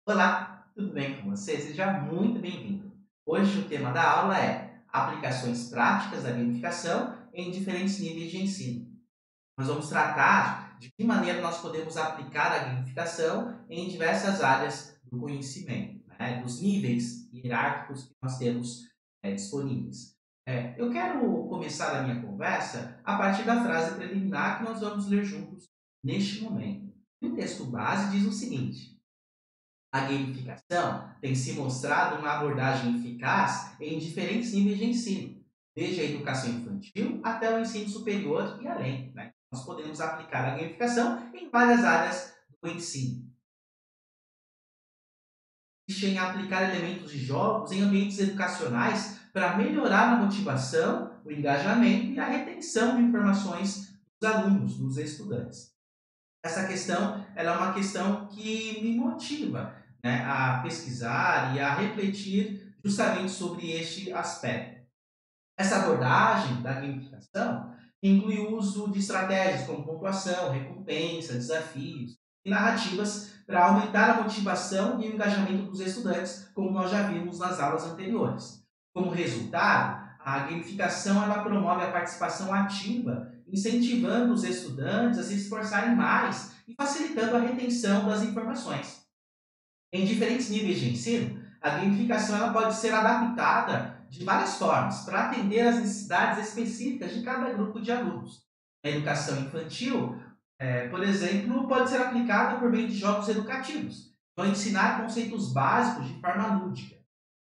Olá, tudo bem com você? Seja muito bem-vindo. Hoje o tema da aula é aplicações práticas da gamificação em diferentes níveis de ensino. Nós vamos tratar de que maneira nós podemos aplicar a gamificação em diversas áreas do conhecimento, né? Dos níveis hierárquicos que nós temos disponíveis. Eu quero começar a minha conversa a partir da frase preliminar que nós vamos ler juntos neste momento. E o texto base diz o seguinte: a gamificação tem se mostrado uma abordagem eficaz em diferentes níveis de ensino, desde a educação infantil até o ensino superior e além, né? Nós podemos aplicar a gamificação em várias áreas do ensino. Consiste em aplicar elementos de jogos em ambientes educacionais para melhorar a motivação, o engajamento e a retenção de informações dos alunos, dos estudantes. Essa questão, ela é uma questão que me motiva, né, a pesquisar e a refletir justamente sobre este aspecto. Essa abordagem da gamificação inclui o uso de estratégias como pontuação, recompensa, desafios e narrativas para aumentar a motivação e o engajamento dos estudantes, como nós já vimos nas aulas anteriores. Como resultado, a gamificação ela promove a participação ativa, incentivando os estudantes a se esforçarem mais e facilitando a retenção das informações. Em diferentes níveis de ensino, a gamificação ela pode ser adaptada de várias formas para atender às necessidades específicas de cada grupo de alunos. A educação infantil, por exemplo, pode ser aplicada por meio de jogos educativos, vão ensinar conceitos básicos de forma lúdica.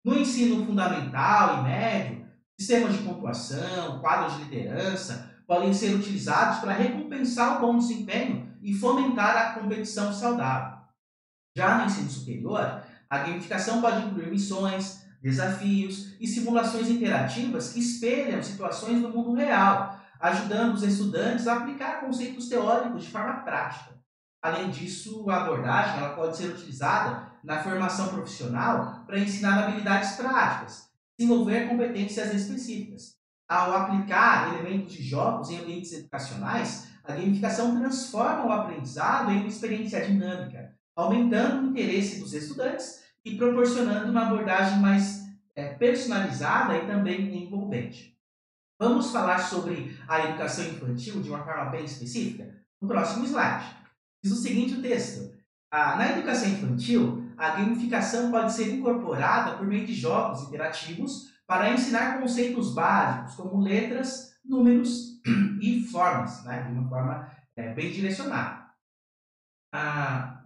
No ensino fundamental e médio, sistemas de pontuação, quadros de liderança podem ser utilizados para recompensar o bom desempenho e fomentar a competição saudável. Já no ensino superior, a gamificação pode incluir missões, desafios e simulações interativas que espelham situações do mundo real, ajudando os estudantes a aplicar conceitos teóricos de forma prática. Além disso, a abordagem ela pode ser utilizada na formação profissional para ensinar habilidades práticas, desenvolver competências específicas. Ao aplicar elementos de jogos em ambientes educacionais, a gamificação transforma o aprendizado em uma experiência dinâmica, aumentando o interesse dos estudantes e proporcionando uma abordagem mais personalizada e também envolvente. Vamos falar sobre a educação infantil de uma forma bem específica? No próximo slide. Diz o seguinte o texto: na educação infantil, a gamificação pode ser incorporada por meio de jogos interativos para ensinar conceitos básicos como letras, números e formas, né, de uma forma bem direcionada. Ah,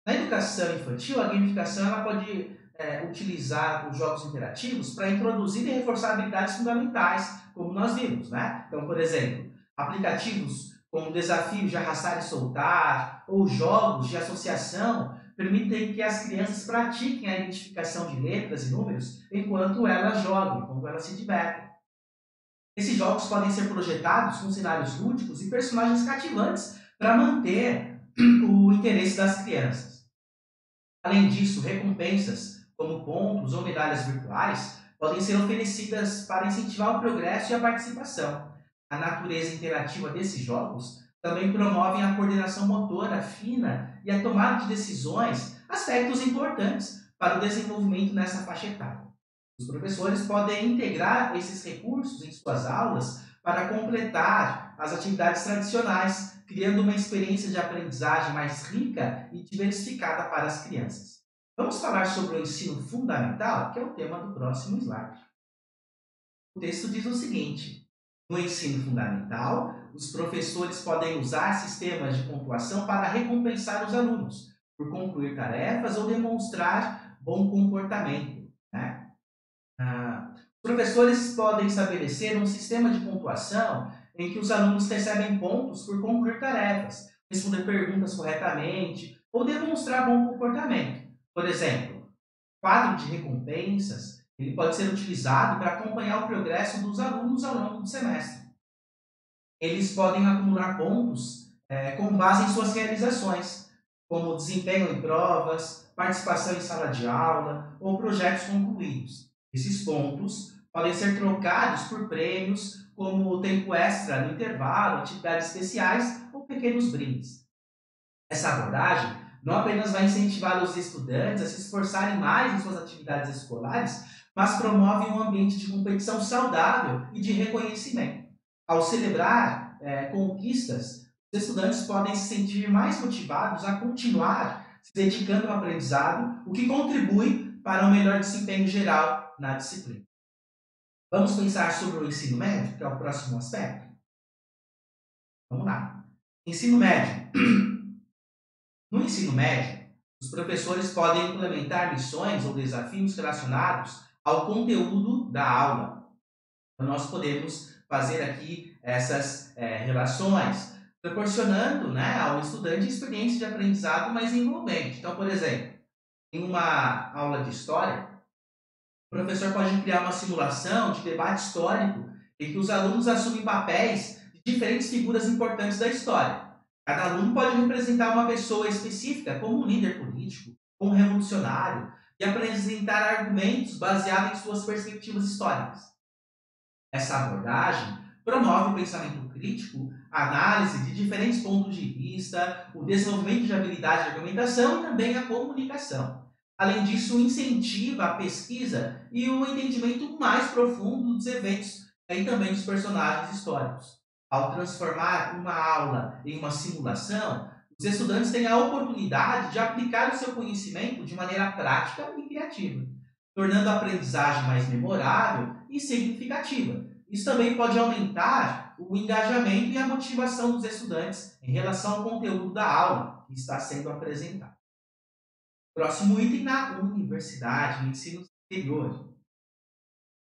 Na educação infantil, a gamificação ela pode utilizar os jogos interativos para introduzir e reforçar habilidades fundamentais, como nós vimos, né? Então, por exemplo, aplicativos como desafios de arrastar e soltar, ou jogos de associação, permitem que as crianças pratiquem a identificação de letras e números enquanto elas jogam, enquanto elas se divertem. Esses jogos podem ser projetados com cenários lúdicos e personagens cativantes para manter o interesse das crianças. Além disso, recompensas, como pontos ou medalhas virtuais, podem ser oferecidas para incentivar o progresso e a participação. A natureza interativa desses jogos também promove a coordenação motora fina e a tomada de decisões, aspectos importantes para o desenvolvimento nessa faixa etária. Os professores podem integrar esses recursos em suas aulas para completar as atividades tradicionais, criando uma experiência de aprendizagem mais rica e diversificada para as crianças. Vamos falar sobre o ensino fundamental, que é o tema do próximo slide. O texto diz o seguinte: no ensino fundamental, os professores podem usar sistemas de pontuação para recompensar os alunos por concluir tarefas ou demonstrar bom comportamento, né? Os professores podem estabelecer um sistema de pontuação em que os alunos recebem pontos por concluir tarefas, responder perguntas corretamente ou demonstrar bom comportamento. Por exemplo, quadro de recompensas ele pode ser utilizado para acompanhar o progresso dos alunos ao longo do semestre. Eles podem acumular pontos com base em suas realizações, como desempenho em provas, participação em sala de aula ou projetos concluídos. Esses pontos podem ser trocados por prêmios, como tempo extra no intervalo, atividades especiais ou pequenos brindes. Essa abordagem não apenas vai incentivar os estudantes a se esforçarem mais em suas atividades escolares, mas promove um ambiente de competição saudável e de reconhecimento. Ao celebrar conquistas, os estudantes podem se sentir mais motivados a continuar se dedicando ao aprendizado, o que contribui para um melhor desempenho geral na disciplina. Vamos pensar sobre o ensino médio, que é o próximo aspecto? Vamos lá. Ensino médio. No ensino médio, os professores podem implementar missões ou desafios relacionados ao conteúdo da aula. Então, nós podemos fazer aqui essas relações, proporcionando, né, ao estudante experiência de aprendizado mais envolvente. Então, por exemplo, em uma aula de história, o professor pode criar uma simulação de debate histórico em que os alunos assumem papéis de diferentes figuras importantes da história. Cada aluno pode representar uma pessoa específica, como um líder político, como um revolucionário, e apresentar argumentos baseados em suas perspectivas históricas. Essa abordagem promove o pensamento crítico, a análise de diferentes pontos de vista, o desenvolvimento de habilidade de argumentação e também a comunicação. Além disso, incentiva a pesquisa e o entendimento mais profundo dos eventos e também dos personagens históricos. Ao transformar uma aula em uma simulação, os estudantes têm a oportunidade de aplicar o seu conhecimento de maneira prática e criativa, tornando a aprendizagem mais memorável e significativa. Isso também pode aumentar o engajamento e a motivação dos estudantes em relação ao conteúdo da aula que está sendo apresentado. Próximo item, na universidade, no ensino superior.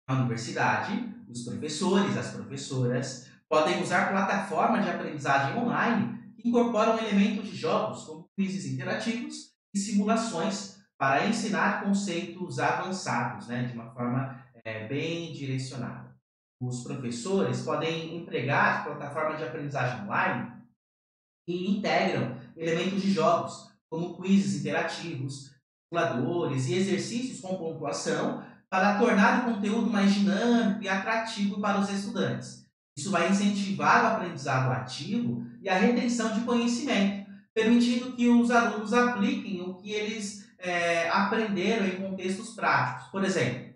Na universidade, os professores, as professoras, podem usar plataformas de aprendizagem online que incorporam elementos de jogos, como quizzes interativos e simulações, para ensinar conceitos avançados, né, de uma forma bem direcionada. Os professores podem empregar plataformas de aprendizagem online que integram elementos de jogos, como quizzes interativos, simuladores e exercícios com pontuação, para tornar o conteúdo mais dinâmico e atrativo para os estudantes. Isso vai incentivar o aprendizado ativo e a retenção de conhecimento, permitindo que os alunos apliquem o que eles aprenderam em contextos práticos. Por exemplo,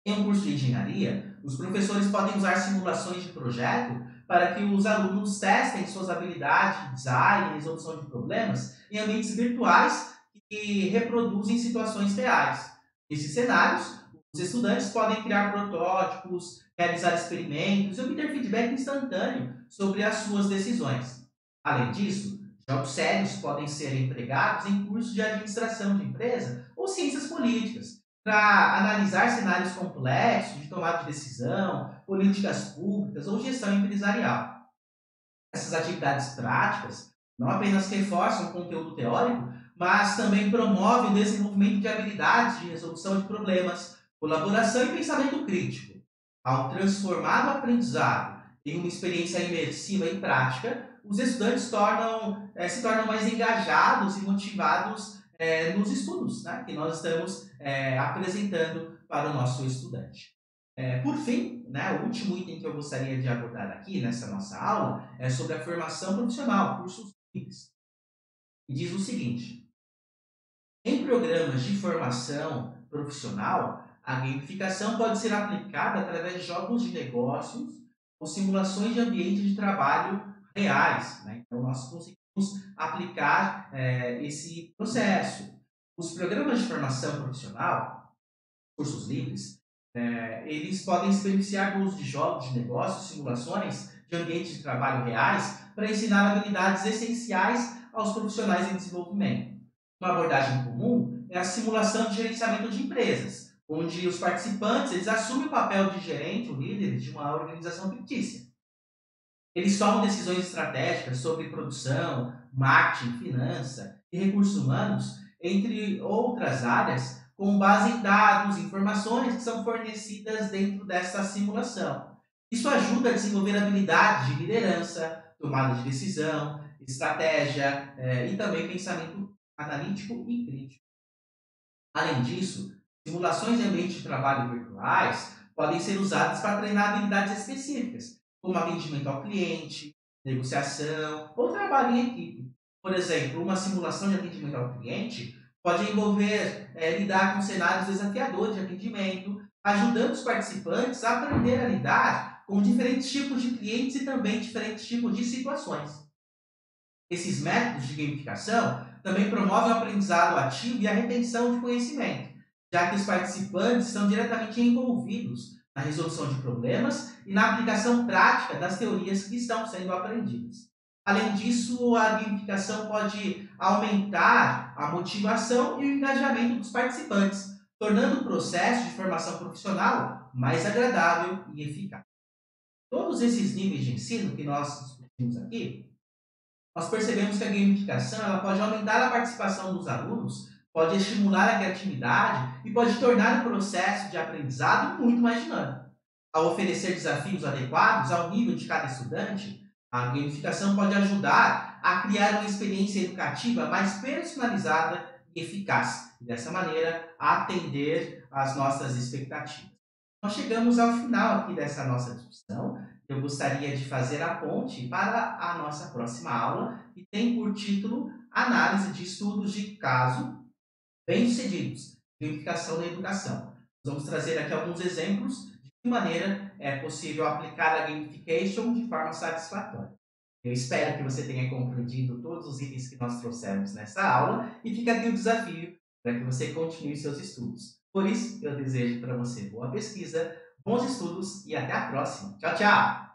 em um curso de engenharia, os professores podem usar simulações de projeto para que os alunos testem suas habilidades de design e resolução de problemas em ambientes virtuais que reproduzem situações reais. Nesses cenários, os estudantes podem criar protótipos, realizar experimentos e obter feedback instantâneo sobre as suas decisões. Além disso, jogos sérios podem ser empregados em cursos de administração de empresa ou ciências políticas, para analisar cenários complexos de tomada de decisão, políticas públicas ou gestão empresarial. Essas atividades práticas não apenas reforçam o conteúdo teórico, mas também promovem o desenvolvimento de habilidades de resolução de problemas, colaboração e pensamento crítico. Ao transformar o aprendizado em uma experiência imersiva e prática, os estudantes se tornam mais engajados e motivados nos estudos, né, que nós estamos apresentando para o nosso estudante. Por fim, né, o último item que eu gostaria de abordar aqui nessa nossa aula é sobre a formação profissional, cursos livres. E diz o seguinte: em programas de formação profissional, a gamificação pode ser aplicada através de jogos de negócios ou simulações de ambientes de trabalho reais, né? Então, nós conseguimos aplicar esse processo. Os programas de formação profissional, cursos livres, eles podem se beneficiar do uso de jogos de negócios, simulações de ambientes de trabalho reais para ensinar habilidades essenciais aos profissionais em desenvolvimento. Uma abordagem comum é a simulação de gerenciamento de empresas, onde os participantes assumem o papel de gerente ou líder de uma organização fictícia. Eles tomam decisões estratégicas sobre produção, marketing, finança e recursos humanos, entre outras áreas, com base em dados e informações que são fornecidas dentro dessa simulação. Isso ajuda a desenvolver habilidades de liderança, tomada de decisão, estratégia e também pensamento analítico e crítico. Além disso, simulações de ambientes de trabalho virtuais podem ser usadas para treinar habilidades específicas, como atendimento ao cliente, negociação ou trabalho em equipe. Por exemplo, uma simulação de atendimento ao cliente pode envolver lidar com cenários desafiadores de atendimento, ajudando os participantes a aprender a lidar com diferentes tipos de clientes e também diferentes tipos de situações. Esses métodos de gamificação também promovem o aprendizado ativo e a retenção de conhecimento, já que os participantes são diretamente envolvidos na resolução de problemas e na aplicação prática das teorias que estão sendo aprendidas. Além disso, a gamificação pode aumentar a motivação e o engajamento dos participantes, tornando o processo de formação profissional mais agradável e eficaz. Todos esses níveis de ensino que nós discutimos aqui, nós percebemos que a gamificação ela pode aumentar a participação dos alunos, pode estimular a criatividade e pode tornar o processo de aprendizado muito mais dinâmico. Ao oferecer desafios adequados ao nível de cada estudante, a gamificação pode ajudar a criar uma experiência educativa mais personalizada e eficaz, e dessa maneira atender às nossas expectativas. Nós chegamos ao final aqui dessa nossa discussão. Eu gostaria de fazer a ponte para a nossa próxima aula, que tem por título Análise de estudos de caso bem-sucedidos, gamificação na educação. Nós vamos trazer aqui alguns exemplos de que maneira é possível aplicar a gamification de forma satisfatória. Eu espero que você tenha compreendido todos os itens que nós trouxemos nessa aula e fica aqui o desafio para que você continue seus estudos. Por isso, eu desejo para você boa pesquisa, bons estudos e até a próxima. Tchau, tchau!